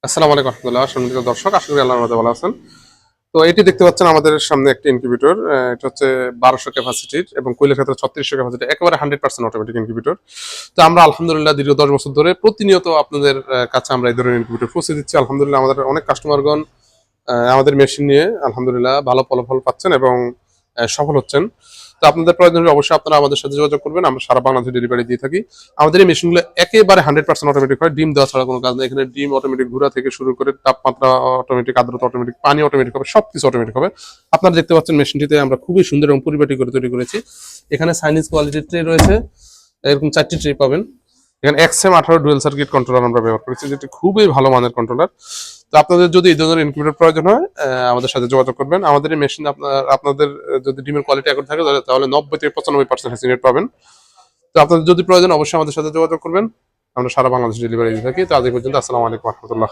আসসালামু আলাইকুম রহমতুল্লাহ, সম্মানিত দর্শক, আশা করি আল্লাহর মধ্যে ভালো আছেন। তো এটি দেখতে পাচ্ছেন আমাদের সামনে একটি ইনকিউবেটর। এটা হচ্ছে 1200 ক্যাপাসিটির এবং কোয়েলের ক্ষেত্রে 3600 ক্যাপাসিটি, একেবারে 100% অটোমেটিক ইনকিউবেটর। তো আমরা আলহামদুলিল্লাহ দীর্ঘ 10 বছর ধরে প্রতিনিয়ত আপনাদের কাছে আমরা এই ধরনের ইনকিউবেটর পৌঁছে দিচ্ছি। আলহামদুলিল্লাহ আমাদের অনেক কাস্টমারগণ আমাদের মেশিন নিয়ে আলহামদুলিল্লাহ ভালো ফলাফল পাচ্ছেন এবং সফল হচ্ছেন। তো আপনাদের প্রয়োজন হলে অবশ্যই আপনারা আমাদের সাথে যোগাযোগ করবেন। আমরা সারা বাংলাদেশে ডেলিভারি দিয়ে থাকি। আমাদের এই মেশিনগুলো একেবারে 100% অটোমেটিক হয়, ডিম দেওয়া ছাড়া কোনো কাজ নেই। এখানে ডিম অটোমেটিক ঘোরা থেকে শুরু করে তাপমাত্রা অটোমেটিক, আর্দ্রতা অটোমেটিক, পানি অটোমেটিক হবে, সবকিছু অটোমেটিক হবে। আপনারা দেখতে পাচ্ছেন মেশিনটিতে আমরা খুবই সুন্দর এবং পরিপাটি করে তৈরি করেছি। এখানে চাইনিজ কোয়ালিটির ট্রে রয়েছে, এরকম 4টি ট্রে পাবেন। এখানে XM18 ডুয়েল সার্কিট কন্ট্রোলার আমরা ব্যবহার করেছি, যেটি খুবই ভালো মানের কন্ট্রোলার। তো আপনাদের যদি এই ধরনের ইনকিউবেটর প্রয়োজন হয়, আমাদের সাথে যোগাযোগ করবেন। আমাদের এই মেশিন আপনাদের যদি ডিমের কোয়ালিটি একর থাকে তাহলে 90 থেকে 95% হ্যাসি রেট পাবেন। তো আপনাদের যদি প্রয়োজন অবশ্যই আমাদের সাথে যোগাযোগ করবেন। আমরা সারা বাংলাদেশ ডেলিভারি দিয়ে থাকি। তো আজ এই পর্যন্ত, আসসালামু আলাইকুম রহমতুল্লাহ।